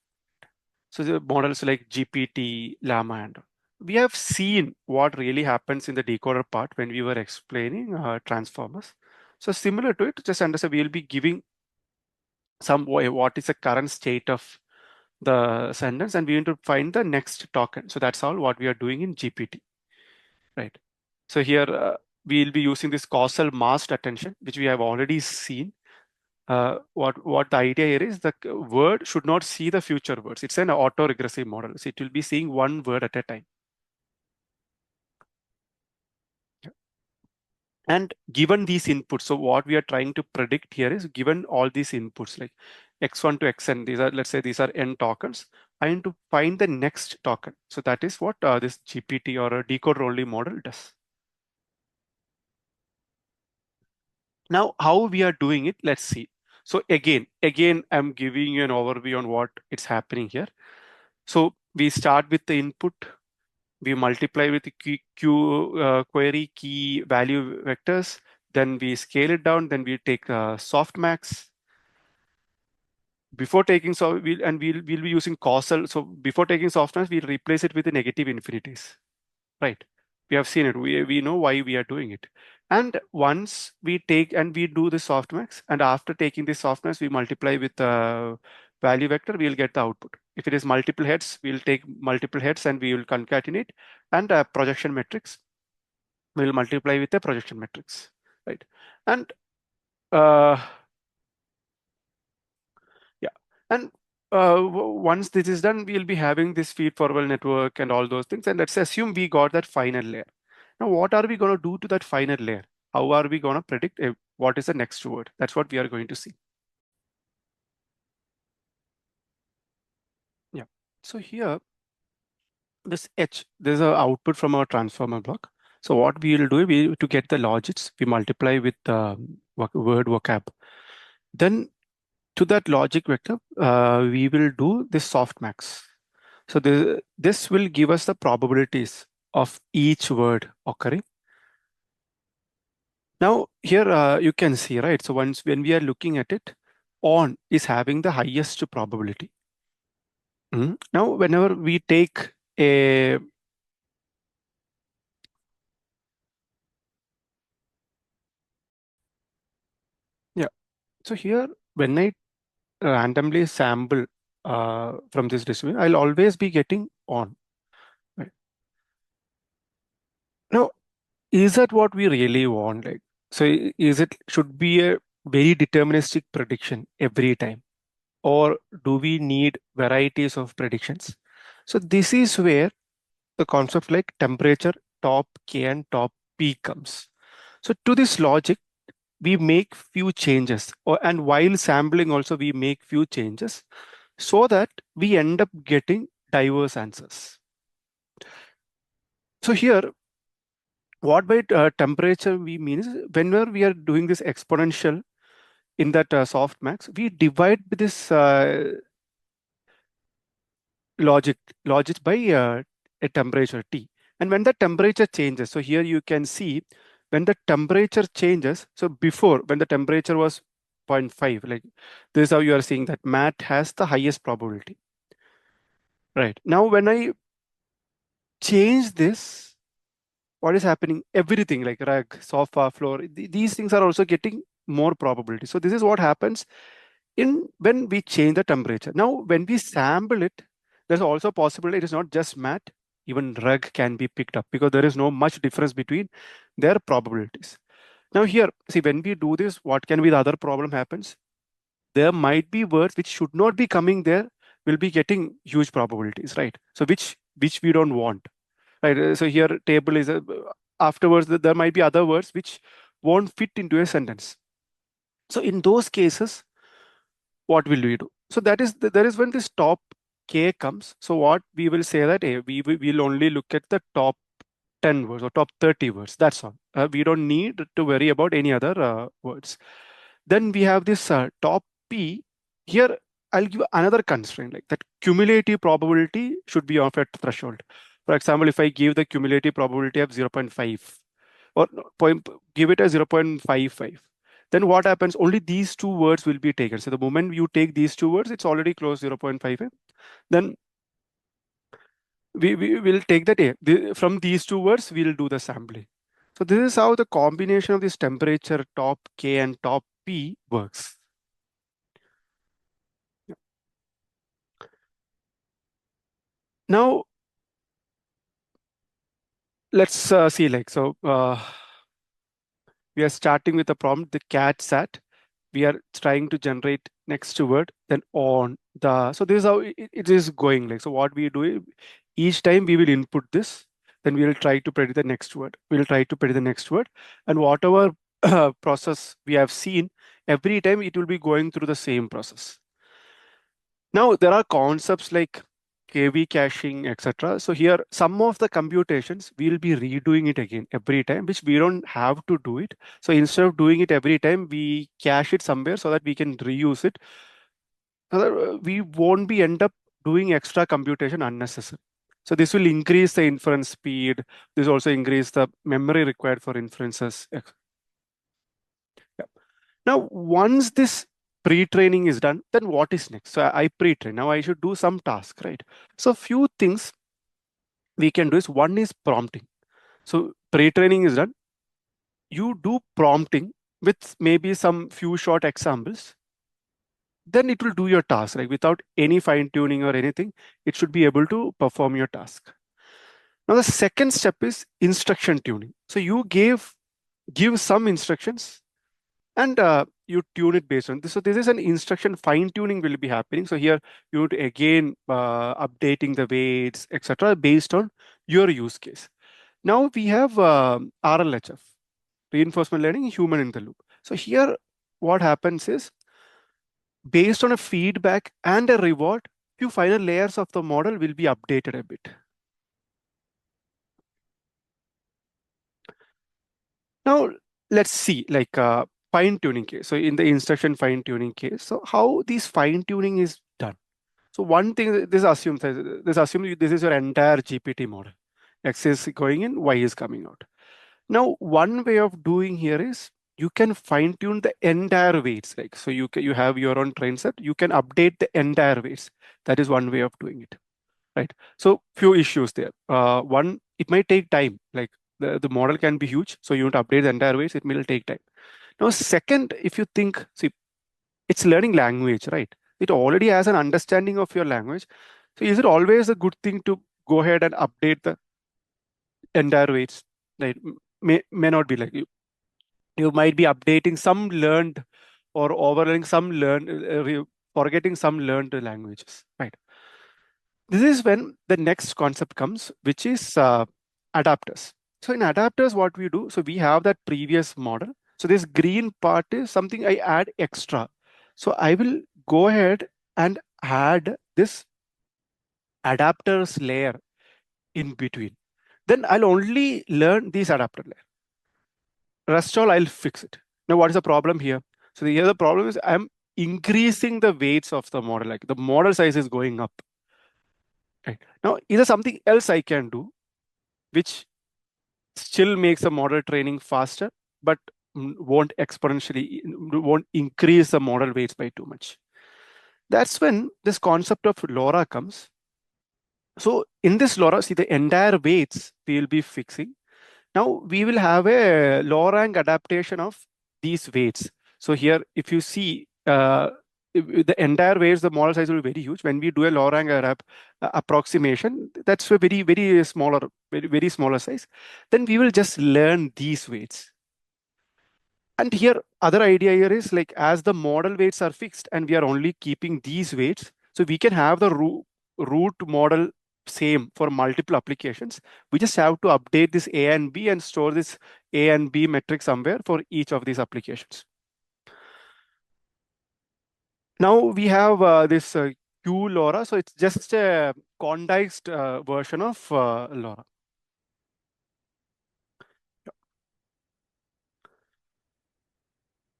So the models like GPT, Llama, and we have seen what really happens in the decoder part when we were explaining transformers. So similar to it, just understand we'll be giving some way what is the current state of the sentence, and we need to find the next token. So that's all what we are doing in GPT, right? So here we'll be using this causal masked attention, which we have already seen. What the idea here is the word should not see the future words. It's an auto-regressive model. So it will be seeing one word at a time. And given these inputs, so what we are trying to predict here is given all these inputs like x1 to xn, these are, let's say these are n tokens, I need to find the next token. So that is what this GPT or a decoder only model does. Now, how we are doing it, let's see. So again, I'm giving you an overview on what it's happening here. So we start with the input, we multiply with the query key value vectors, then we scale it down, then we take softmax. Before taking we'll be using causal. So before taking softmax, we'll replace it with the negative infinities, right? We have seen it. We know why we are doing it. And once we take and we do the softmax, and after taking the softmax, we multiply with the value vector, we'll get the output. If it is multiple heads, we'll take multiple heads and we will concatenate, and projection matrix, we'll multiply with the projection matrix, right? And uh, yeah, and once this is done, we'll be having this feed forward network and all those things. And let's assume we got that final layer. Now, what are we going to do to that final layer? How are we going to predict what is the next word? That's what we are going to see. Yeah. So here, this H, there's an output from our transformer block. So what we will do, we to get the logics, we multiply with word vocab. Then to that logic vector, we will do this softmax. So this will give us the probabilities of each word occurring. Now here you can see, right? So once when we are looking at it, on is having the highest probability. Now whenever we take a yeah, so here when I randomly sample from this distribution, I'll always be getting on. Right? Now, is that what we really want? Like, so is it should be a very deterministic prediction every time, or do we need varieties of predictions? So this is where the concept like temperature, top K and top P comes. So to this logic, we make few changes, and while sampling also we make few changes so that we end up getting diverse answers. So here, what by temperature we mean is whenever we are doing this exponential in that softmax, we divide this logic by a temperature T. And when the temperature changes, so here you can see when the temperature changes, so before when the temperature was zero point 0.5, like this is how you are seeing that mat has the highest probability. Right. Now when I change this, what is happening? Everything like rug, sofa, floor, these things are also getting more probability. So this is what happens in when we change the temperature. Now, when we sample it, there's also possibility it is not just mat, even rug can be picked up because there is no much difference between their probabilities. Now here, see, when we do this, what can be the other problem happens? There might be words which should not be coming there, will be getting huge probabilities, right? So which we don't want, right? So here table is afterwards there might be other words which won't fit into a sentence. So in those cases, what will we do? So that is there is when this top K comes. So what we will say that we will only look at the top 10 words or top 30 words. That's all. We don't need to worry about any other words. Then we have this top P. Here, I'll give another constraint like that cumulative probability should be of a threshold. For example, if I give the cumulative probability of 0.5 or give it a 0.55, then what happens? Only these two words will be taken. So the moment you take these two words, it's already close 0.5. Then we will take that from these two words, we'll do the sampling. So this is how the combination of this temperature top K and top P works. Now let's see like so we are starting with a prompt the cat sat. We are trying to generate next word, then on the. So this is how it is going like. So what we do, each time we will input this, then we will try to predict the next word. We will try to predict the next word, and whatever process we have seen, every time it will be going through the same process. Now there are concepts like KV caching, etc. So here, some of the computations we'll be redoing it again every time, which we don't have to do it. So instead of doing it every time, we cache it somewhere so that we can reuse it. So that we won't be end up doing extra computation unnecessary. So this will increase the inference speed. This also increase the memory required for inferences. Yeah. Now, once this pre-training is done, then what is next? So I pre-train. Now I should do some task, right? So few things we can do is one is prompting. So pre-training is done. You do prompting with maybe some few short examples. Then it will do your task, like without any fine tuning or anything, it should be able to perform your task. Now the second step is instruction tuning. So you give some instructions and you tune it based on this. So this is an instruction fine tuning will be happening. So here you would again updating the weights, etc., based on your use case. Now we have RLHF, reinforcement learning, human in the loop. So here what happens is based on a feedback and a reward, few final layers of the model will be updated a bit. Now let's see like fine tuning case. So in the instruction fine tuning case, so how this fine tuning is done. So one thing, this assumes this is your entire GPT model. X is going in, Y is coming out. Now, one way of doing here is you can fine tune the entire weights. Like so, you have your own train set. You can update the entire weights. That is one way of doing it, right? So few issues there. One, it might take time. Like the model can be huge, so you want to update the entire weights. It will take time. Now, second, if you think, see, it's learning language, right? It already has an understanding of your language. So is it always a good thing to go ahead and update the entire weights? Right? May not be like you might be updating some learned or overlaying some learned, forgetting some learned languages, right? This is when the next concept comes, which is adapters. So in adapters, what we do, so we have that previous model. So this green part is something I add extra. So I will go ahead and add this adapters layer in between. Then I'll only learn these adapter layer. Rest all I'll fix it. Now, what is the problem here? So here the problem is I'm increasing the weights of the model. Like the model size is going up. Right. Now, is there something else I can do which still makes the model training faster, but won't increase the model weights by too much? That's when this concept of LoRa comes. So in this LoRa, see the entire weights we will be fixing. Now we will have a low rank adaptation of these weights. So here, if you see the entire weights, the model size will be very huge. When we do a low rank approximation, that's a very smaller, very smaller size. Then we will just learn these weights. And here, other idea here is like as the model weights are fixed and we are only keeping these weights, so we can have the root model same for multiple applications. We just have to update this A and B and store this A and B metric somewhere for each of these applications. Now we have this Q LoRa. So it's just a condensed version of LoRa.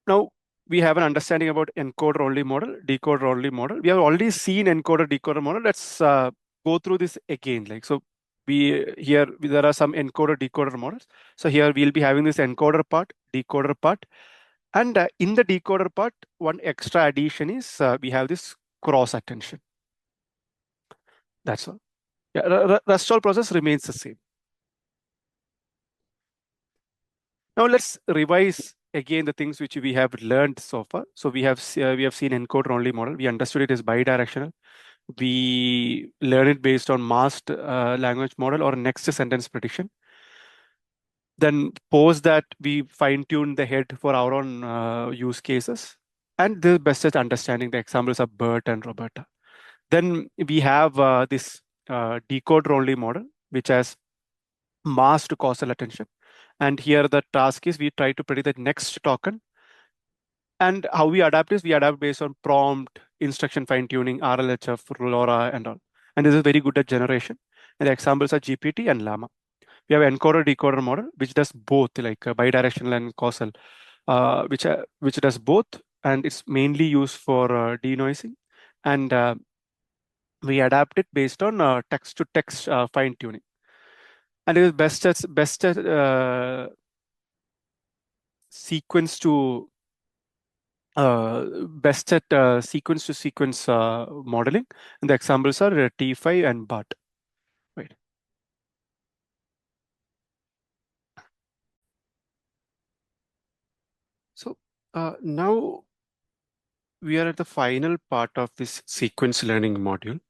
Now we have an understanding about encoder only model, decoder only model. We have already seen encoder decoder model. Let's go through this again. Like so, there are some encoder decoder models. So here we'll be having this encoder part, decoder part, and in the decoder part, one extra addition is we have this cross attention. That's all. Yeah, rest all process remains the same. Now let's revise again the things which we have learned so far. So we have seen encoder only model. We understood it is bidirectional. We learn it based on masked language model or next sentence prediction. Then post that we fine tune the head for our own use cases. And the best is understanding the examples of Bert and Roberta. Then we have this decoder only model, which has masked causal attention. And here the task is we try to predict the next token. And how we adapt is we adapt based on prompt, instruction fine tuning, RLHF, LoRa, and all. And this is very good at generation. And the examples are GPT and Llama. We have encoder decoder model, which does both, like bidirectional and causal, which does both, and it's mainly used for denoising. And we adapt it based on text to text fine tuning. And it is best at sequence to sequence to sequence modeling. And the examples are T5 and BART. Right. So now we are at the final part of this sequence learning module.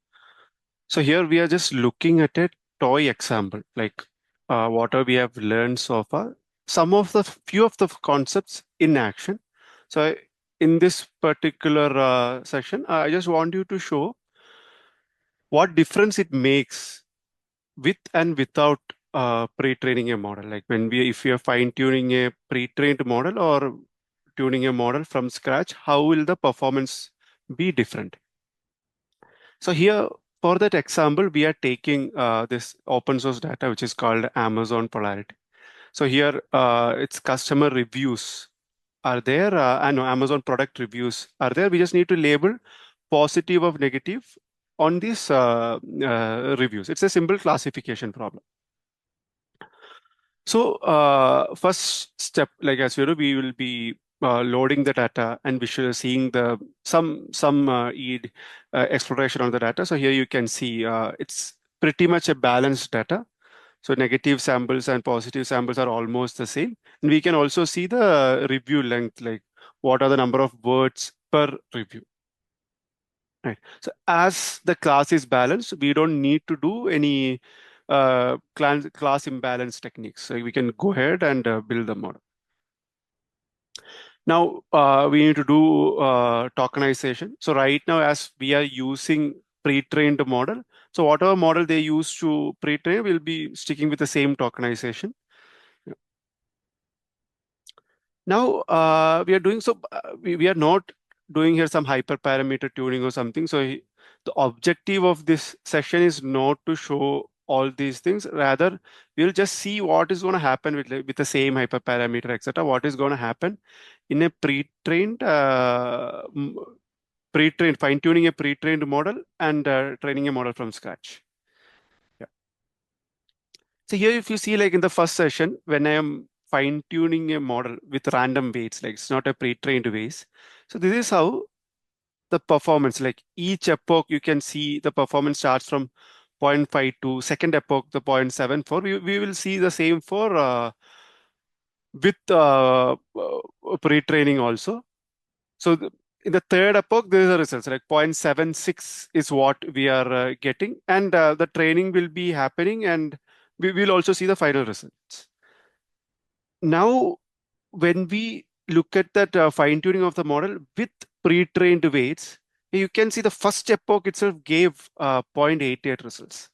So here we are just looking at a toy example, like what we have learned so far. Some of the few of the concepts in action. So in this particular session, I just want you to show what difference it makes with and without pre-training a model. Like if we are fine-tuning a pre-trained model or tuning a model from scratch, how will the performance be different? So here, for that example, we are taking this open source data, which is called Amazon Polarity. So here, it's customer reviews are there, and Amazon product reviews are there. We just need to label positive or negative on these reviews. It's a simple classification problem. So first step, like as you know, we will be loading the data and seeing the some exploration on the data. So here you can see it's pretty much a balanced data. So negative samples and positive samples are almost the same. And we can also see the review length, like what are the number of words per review. Right. So as the class is balanced, we don't need to do any class imbalance techniques. So we can go ahead and build the model. Now we need to do tokenization. So right now, as we are using pre-trained model, so whatever model they use to pre-train, will be sticking with the same tokenization. Now we are doing so. We are not doing here some hyperparameter tuning or something. So the objective of this session is not to show all these things. Rather, we'll just see what is going to happen with the same hyperparameter, etc. What is going to happen in a pre-trained fine-tuning a pre-trained model and training a model from scratch. Yeah. So here, if you see, like in the first session, when I am fine-tuning a model with random weights, like it's not a pre-trained weights. So this is how the performance, like each epoch, you can see the performance starts from 0.52, second epoch, the 0.74. We will see the same for with pre-training also. So in the third epoch, there is a results like 0.76 is what we are getting, and the training will be happening, and we will also see the final results. Now, when we look at that fine-tuning of the model with pre-trained weights, you can see the first epoch itself gave 0.88 results.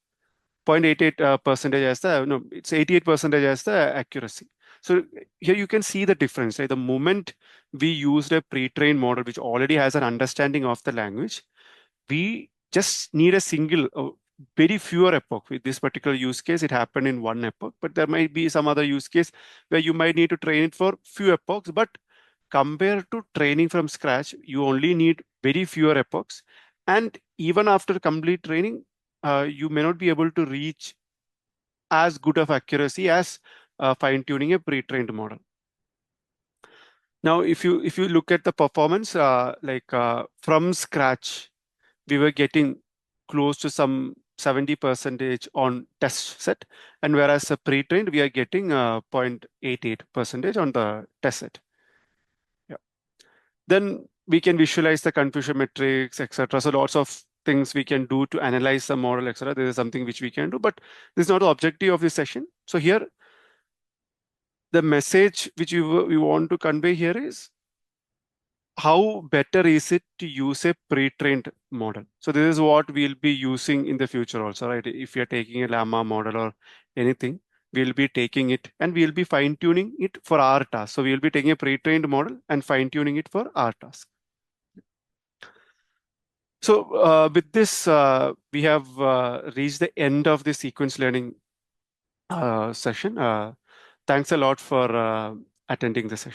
0.88 percentage as the, no, it's 88 percentage as the accuracy. So here you can see the difference, right? The moment we used a pre-trained model, which already has an understanding of the language, we just need a single, very fewer epoch. With this particular use case, it happened in one epoch, but there might be some other use case where you might need to train it for few epochs. But compared to training from scratch, you only need very fewer epochs. And even after complete training, you may not be able to reach as good of accuracy as fine-tuning a pre-trained model. Now, if you look at the performance, from scratch, we were getting close to some 70% on test set, and whereas a pre-trained, we are getting 0.88% on the test set. Yeah. Then we can visualize the confusion metrics, etc. So lots of things we can do to analyze the model, etc. This is something which we can do, but this is not the objective of this session. So here, the message which we want to convey here is how better is it to use a pre-trained model. So this is what we'll be using in the future also, right? If you're taking a Llama model or anything, we'll be taking it and we'll be fine-tuning it for our task. So we'll be taking a pre-trained model and fine-tuning it for our task. So with this, we have reached the end of the sequence learning session. Thanks a lot for attending the session.